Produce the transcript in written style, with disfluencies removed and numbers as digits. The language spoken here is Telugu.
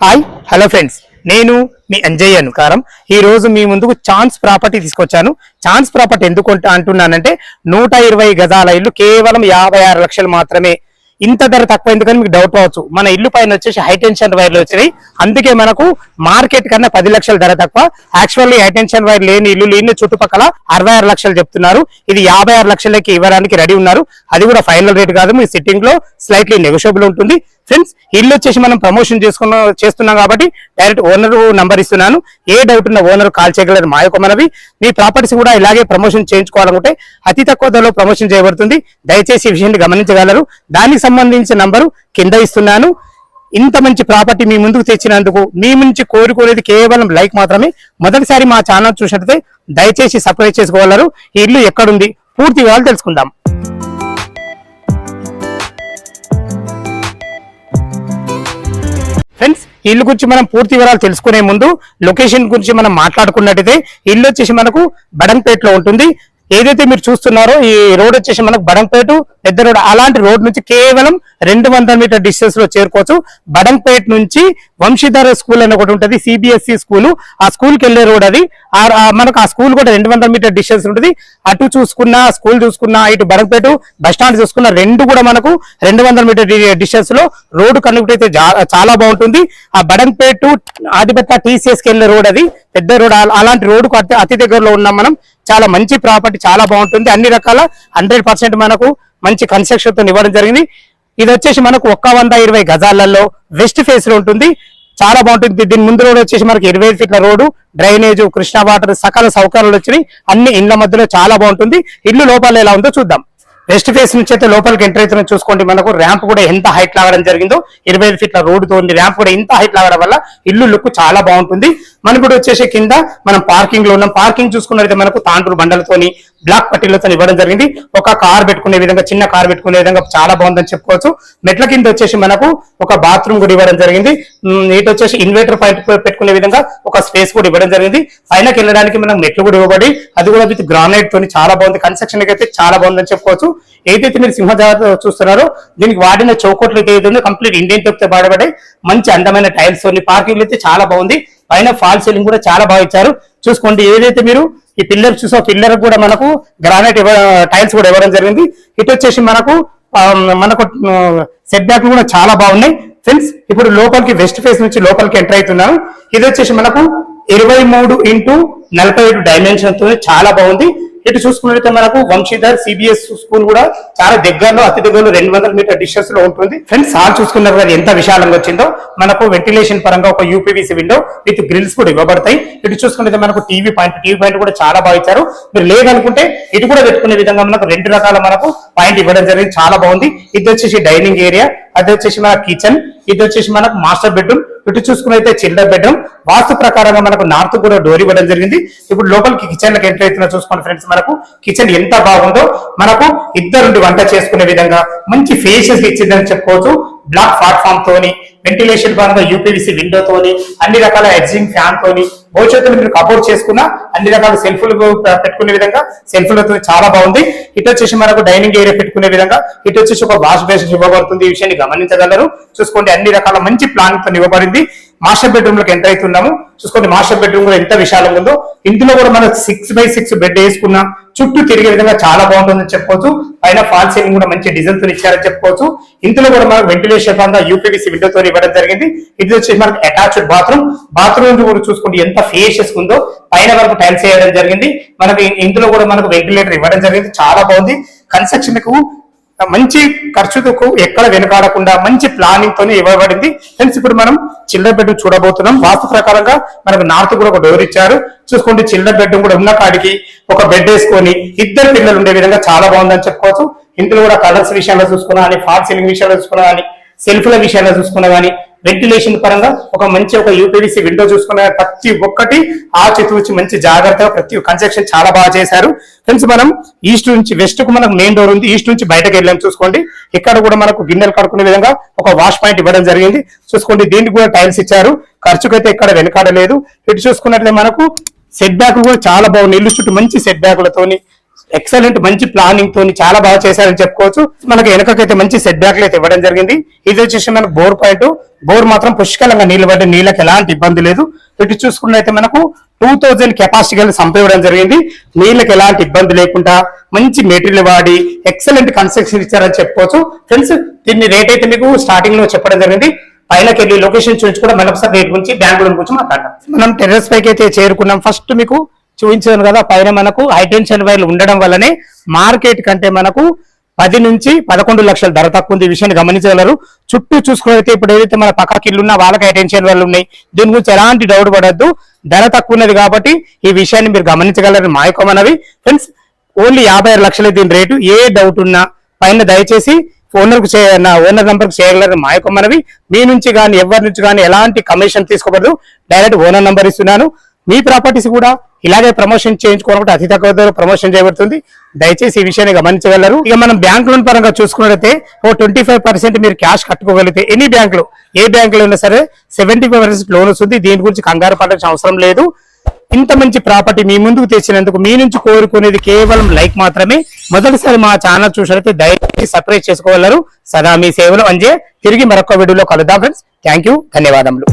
హాయ్ హలో ఫ్రెండ్స్, నేను మీ అంజయ్య అనుకారం. ఈ రోజు మీ ముందుకు ఛాన్స్ ప్రాపర్టీ తీసుకొచ్చాను. ఛాన్స్ ప్రాపర్టీ ఎందుకు అంటున్నానంటే 120 గజాల ఇల్లు కేవలం 56 లక్షలు మాత్రమే. ఇంత ధర తక్కువ ఎందుకని మీకు డౌట్ అవచ్చు. మన ఇల్లు పైన వచ్చేసి హై టెన్షన్ వైర్లు వచ్చినాయి, అందుకే మనకు మార్కెట్ కన్నా 10 లక్షల ధర తక్కువ. యాక్చువల్లీ హై టెన్షన్ వైర్ లేని ఇల్లు లేని చుట్టుపక్కల 66 లక్షలు చెప్తున్నారు. ఇది 56 లక్షలకి ఇవ్వడానికి రెడీ ఉన్నారు. అది కూడా ఫైనల్ రేట్ కాదు, మీ సిట్టింగ్ లో స్లైట్లీ నెగోషియబుల్ ఉంటుంది. ఫ్రెండ్స్, ఇల్లు వచ్చేసి మనం ప్రమోషన్ చేస్తున్నాం కాబట్టి డైరెక్ట్ ఓనర్ నంబర్ ఇస్తున్నాను. ఏ డౌట్ ఉన్న ఓనర్ కాల్ చేయగలరు. మా యొక్క మనవి, మీ ప్రాపర్టీస్ కూడా ఇలాగే ప్రమోషన్ చేయించుకోవాలనుకుంటే అతి తక్కువ ధరలో ప్రమోషన్ చేయబడుతుంది. దయచేసి ఈ విషయాన్ని గమనించగలరు. దానికి సంబంధించిన నంబరు కింద ఇస్తున్నాను. ఇంత మంచి ప్రాపర్టీ మీ ముందుకు తెచ్చినందుకు మీ నుంచి కోరుకునేది కేవలం లైక్ మాత్రమే. మొదటిసారి మా ఛానల్ చూసినట్లయితే దయచేసి సబ్స్క్రైబ్ చేసుకోగలరు. ఈ ఇల్లు ఎక్కడుంది పూర్తి వివరాలు తెలుసుకుందాం. ఫ్రెండ్స్, ఇల్లు గురించి మనం పూర్తి వివరాలు తెలుసుకునే ముందు లొకేషన్ గురించి మనం మాట్లాడుకున్నట్టయితే ఇల్లు వచ్చేసి మనకు బడంపేటలో ఉంటుంది. ఏదైతే మీరు చూస్తున్నారో ఈ రోడ్ వచ్చేసి మనకు బడంపేట పెద్ద రోడ్. అలాంటి రోడ్ నుంచి కేవలం 200 మీటర్ డిస్టెన్స్ లో చేరుకోవచ్చు. బడంపేట నుంచి వంశీధర స్కూల్ అని ఒకటి ఉంటుంది, సిబిఎస్ఈ స్కూల్. ఆ స్కూల్ కి వెళ్లే రోడ్ అది. మనకు ఆ స్కూల్ కూడా 200 మీటర్ డిస్టెన్స్ ఉంటుంది. అటు చూసుకున్నా స్కూల్ చూసుకున్నా, ఇటు బడంపేట బస్ స్టాండ్ చూసుకున్నా, రెండు కూడా మనకు 200 మీటర్ డిస్టెన్స్ లో రోడ్డు కనెక్ట్ అయితే చాలా బాగుంటుంది. ఆ బడంపేట ఆదిపట్ల టీసీఎస్ కి వెళ్లే రోడ్ అది పెద్ద రోడ్. అలాంటి రోడ్డుకు అతి దగ్గరలో ఉన్నాం మనం. చాలా మంచి ప్రాపర్టీ, చాలా బాగుంటుంది. అన్ని రకాల 100% మనకు మంచి కన్స్ట్రక్షన్ తో ఇవ్వడం జరిగింది. ఇది వచ్చేసి మనకు 120 గజాలలో వెస్ట్ ఫేస్ లో ఉంటుంది. చాలా బాగుంటుంది. దీని ముందు రోడ్ వచ్చేసి మనకి 25 ఫీట్ల రోడ్డు, డ్రైనేజ్, కృష్ణా వాటర్, సకల సౌకర్యాలు వచ్చినాయి. అన్ని ఇండ్ల మధ్యలో చాలా బాగుంటుంది. ఇల్లు లోపల ఎలా ఉందో చూద్దాం. వెస్ట్ ఫేస్ నుంచి అయితే లోపలికి ఎంటర్ అవుతున్న చూసుకోండి. మనకు ర్యాంప్ కూడా ఎంత హైట్ లాగడం జరిగిందో, 25 ఫీట్ల రోడ్డుతో ఉంది. ర్యాంప్ కూడా ఇంత హైట్ లాగడం వల్ల ఇల్లు లుక్ చాలా బాగుంటుంది. మనకు కూడా వచ్చేసి కింద మనం పార్కింగ్ లో ఉన్నాం. పార్కింగ్ చూసుకున్నట్లయితే మనకు తాండ్రు బండలతోని బ్లాక్ పట్టీలతో ఇవ్వడం జరిగింది. ఒక కార్ పెట్టుకునే విధంగా, చిన్న కార్ పెట్టుకునే విధంగా చాలా బాగుందని చెప్పుకోవచ్చు. మెట్ల కింద వచ్చేసి మనకు ఒక బాత్రూమ్ కూడా ఇవ్వడం జరిగింది. ఇటు వచ్చేసి ఇన్వర్టర్ పాయింట్ పెట్టుకునే విధంగా ఒక స్పేస్ కూడా ఇవ్వడం జరిగింది. పైనకి వెళ్ళడానికి మనం మెట్లు కూడా ఇవ్వబడి, అది కూడా విత్ గ్రానైట్ తోని చాలా బాగుంది. కన్స్ట్రక్షన్ అయితే చాలా బాగుందని చెప్పుకోవచ్చు. ఏదైతే మీరు సింహజాగ్రత్త చూస్తున్నారో దీనికి వాడిన చౌకోట్లు అయితే ఏదైతే కంప్లీట్ ఇండియన్ టెప్ తో వాడబడి మంచి అందమైన టైల్స్ తోని పార్కింగ్ అయితే చాలా బాగుంది. పైన ఫాల్ సీలింగ్ కూడా చాలా బాగా ఇచ్చారు. చూసుకోండి, ఏదైతే మీరు ఈ పిల్లర్ చూసో పిల్లర్ కూడా మనకు గ్రానైట్ టైల్స్ కూడా ఇవ్వడం జరిగింది. ఇటు వచ్చేసి మనకు సెట్ బ్యాక్ కూడా చాలా బాగున్నాయి. ఫ్రెండ్స్, ఇప్పుడు లోపలికి వెస్ట్ ఫేస్ నుంచి లోపలికి ఎంటర్ అవుతున్నాను. ఇది వచ్చేసి మనకు 23x47 డైమెన్షన్ తో చాలా బాగుంది. ఇటు చూసుకున్నట్లయితే మనకు వంశీధర్ సిబిఎస్ స్కూల్ కూడా చాలా దగ్గరలో, అతి దగ్గరలో 200 మీటర్ డిస్టెన్స్ లో ఉంటుంది. ఫ్రెండ్స్, హాల్ చూసుకున్నారు కదా ఎంత విశాలంగా వచ్చిందో. మనకు వెంటిలేషన్ పరంగా ఒక యూపీవీసీ విండో విత్ గ్రిల్స్ కూడా ఇవ్వబడతాయి. ఇటు చూసుకున్నట్లయితే మనకు టీవీ పాయింట్ కూడా చాలా బాగా ఇచ్చారు. మీరు లేదనుకుంటే ఇటు కూడా పెట్టుకునే విధంగా మనకు 2 రకాల మనకు పాయింట్ ఇవ్వడం జరిగింది. చాలా బాగుంది. ఇది వచ్చేసి డైనింగ్ ఏరియా, అది వచ్చేసి మన కిచెన్, ఇది వచ్చేసి మనకు మాస్టర్ బెడ్రూమ్. ఇటు చూసుకున్నైతే చిల్డ్రన్ బెడ్రూమ్. వాస్తు ప్రకారంగా మనకు నార్త్ కూడా డోర్ ఇవ్వడం జరిగింది. ఇప్పుడు లోపలికి కిచెన్ లకు ఎంటర్ అవుతున్నా చూసుకోండి ఫ్రెండ్స్. మనకు కిచెన్ ఎంత బాగుందో, మనకు ఇద్దరు వంట చేసుకునే విధంగా మంచి ఫేషియస్ ఇచ్చిందని చెప్పుకోవచ్చు. బ్లాక్ ప్లాట్ఫామ్ తోని, వెంటిలేషన్ పరంగా యూపీవీసీ విండో తోని, అన్ని రకాల ఎగ్జింగ్ ఫ్యాన్ తోని, భవిష్యత్తులో మీరు కబోర్డ్ చేసుకున్న అన్ని రకాల సెల్ఫ్లు పెట్టుకునే విధంగా సెల్ఫ్లతో చాలా బాగుంది. ఇటు వచ్చేసి మనకు డైనింగ్ ఏరియా పెట్టుకునే విధంగా, ఇటు వచ్చేసి ఒక వాష్ బేసిన్ ఇవ్వబడుతుంది. ఈ విషయాన్ని గమనించగలరు. చూసుకోండి, అన్ని రకాల మంచి ప్లాన్ తో ఇవ్వబడింది. మాస్టర్ బెడ్రూమ్ లోకి ఎంటర్ అవుతున్నాము. చూసుకోండి, మాస్టర్ బెడ్రూమ్ కూడా ఎంత విశాలంగా ఉందో. ఇందులో కూడా మనం 6x6 బెడ్ వేసుకున్నా చుట్టూ తిరిగే విధంగా చాలా బాగుంటుందని చెప్పుకోవచ్చు. పైన ఫాల్ సీలింగ్ కూడా మంచి డిజైన్ తో ఇచ్చారని చెప్పుకోవచ్చు. ఇందులో కూడా మనకు వెంటిలేషన్ పరంగా యూపీవీసీ విండో తో ఇవ్వడం జరిగింది. ఇది వచ్చేసి మనకు అటాచ్డ్ బాత్రూమ్ కూడా చూసుకోండి ఎంత ఫేషియస్ ఉందో. పైన వరకు టైల్స్ వేయడం జరిగింది. మనకు ఇందులో కూడా మనకు వెంటిలేటర్ ఇవ్వడం జరిగింది. చాలా బాగుంది. కన్స్ట్రక్షన్ కు మంచి ఖర్చుకు ఎక్కడ వెనుకాడకుండా మంచి ప్లానింగ్ తోనే ఇవ్వబడింది. ఫ్రెండ్స్, ఇప్పుడు మనం చిల్డ్రన్ బెడ్రూమ్ చూడబోతున్నాం. వాస్తు ప్రకారంగా మనకు నార్త్ కూడా ఒక డోర్ ఇచ్చారు. చూసుకోండి, చిల్డ్రన్ బెడ్రూమ్ కూడా ఉన్న కాడికి ఒక బెడ్ వేసుకొని ఇద్దరు పిల్లలు ఉండే విధంగా చాలా బాగుందని చెప్పుకోవచ్చు. ఇందులో కూడా కలర్స్ విషయంలో చూసుకున్నా కానీ, ఫాల్ సీలింగ్ విషయంలో చూసుకున్నా కానీ, సెల్ఫ్ల విషయంలో చూసుకున్నా కానీ, వెంటిలేషన్ పరంగా ఒక యూపీవీసీ విండో చూసుకున్న ప్రతి ఒక్కటి ఆచితూచి మంచి జాగ్రత్తగా ప్రతి కన్స్ట్రక్షన్ చాలా బాగా చేశారు. ఫ్రెండ్స్, మనం ఈస్ట్ నుంచి వెస్ట్ కు మనకు మెయిన్ డోర్ ఉంది. ఈస్ట్ నుంచి బయటకు వెళ్ళాం. చూసుకోండి, ఇక్కడ కూడా మనకు గిన్నెలు కడుకునే విధంగా ఒక వాష్ పాయింట్ ఇవ్వడం జరిగింది. చూసుకోండి, దీనికి కూడా టైల్స్ ఇచ్చారు. ఖర్చుకైతే ఎక్కడ వెనకాడలేదు. ఇటు చూసుకున్నట్లయితే మనకు సెట్ బ్యాక్ కూడా చాలా బాగుంది. ఇల్లు చుట్టూ మంచి సెట్ బ్యాకులతోని ఎక్సలెంట్ మంచి ప్లానింగ్ తోని చాలా బాగా చేశారని చెప్పుకోవచ్చు. మనకి వెనకకైతే మంచి సెట్ బ్యాక్లు అయితే ఇవ్వడం జరిగింది. ఇది వచ్చేసి మనకు బోర్ పాయింట్. బోర్ మాత్రం పుష్కలంగా నీళ్లు పడ్డ, నీళ్ళకి ఎలాంటి ఇబ్బంది లేదు. ఇటు చూసుకున్నైతే మనకు 2000 కెపాసిటీ గల సంప ఇవ్వడం జరిగింది. నీళ్ళకి ఎలాంటి ఇబ్బంది లేకుండా మంచి మెటీరియల్ వాడి ఎక్సలెంట్ కన్స్ట్రక్షన్ ఇచ్చారని చెప్పుకోవచ్చు. ఫ్రెండ్స్ దీన్ని రేట్ అయితే మీకు స్టార్టింగ్ లో చెప్పడం జరిగింది. పైనకి వెళ్ళి లొకేషన్ చూసి కూడా మరొకసారి రేట్ గురించి బ్యాంక్ లోన్ గురించి మాట్లాడదాం. మనం టెర్రస్ పైకి అయితే చేరుకున్నాం. ఫస్ట్ మీకు చూపించాను కదా, పైన మనకు హైటెన్షన్ వైర్లు ఉండడం వల్లనే మార్కెట్ కంటే మనకు 10 నుంచి 11 లక్షల ధర తక్కువ ఉంది. ఈ విషయాన్ని గమనించగలరు. చుట్టూ చూసుకున్నైతే ఇప్పుడు ఏదైతే మన పక్కకి ఇల్లున్నా వాళ్ళకి హైటెన్షన్ వైర్లు ఉన్నాయి. దీని గురించి ఎలాంటి డౌట్ పడద్దు. ధర తక్కువ ఉన్నది కాబట్టి ఈ విషయాన్ని మీరు గమనించగలరు. మా యొక్క మనవి ఫ్రెండ్స్, ఓన్లీ 56 లక్షలు దీని రేటు. ఏ డౌట్ ఉన్నా పైన దయచేసి ఓనర్ నంబర్ చేయగలరు. మా యొక్క మనవి. మీ నుంచి కానీ ఎవరి నుంచి కానీ ఎలాంటి కమిషన్ తీసుకోబడదు. డైరెక్ట్ ఓనర్ నంబర్ ఇస్తున్నాను. మీ ప్రాపర్టీస్ కూడా ఇలాగే ప్రమోషన్ చేయించుకోవాలంటే అతి తక్కువ ధర ప్రమోషన్ చేయబడుతుంది. దయచేసి ఈ విషయాన్ని గమనించగలరు. ఇక మనం బ్యాంక్ లోన్ పరంగా చూసుకున్నట్లయితే 25% మీరు క్యాష్ కట్టుకోగలిగితే ఎనీ బ్యాంకులో, ఏ బ్యాంకులో అయినా సరే 75% లోన్ వస్తుంది. దీని గురించి కంగారు పడాల్సిన అవసరం లేదు. ఇంత మంచి ప్రాపర్టీ మీ ముందుకు తెచ్చినందుకు మీ నుంచి కోరుకునేది కేవలం లైక్ మాత్రమే. మొదటిసారి మా ఛానల్ చూసినట్లయితే దయచేసి సబ్స్క్రైబ్ చేసుకోగలరు. సదా మీ సేవలో అంజే. తిరిగి మరొక వీడియోలో కలుద్దాం ఫ్రెండ్స్. థ్యాంక్ యూ, ధన్యవాదములు.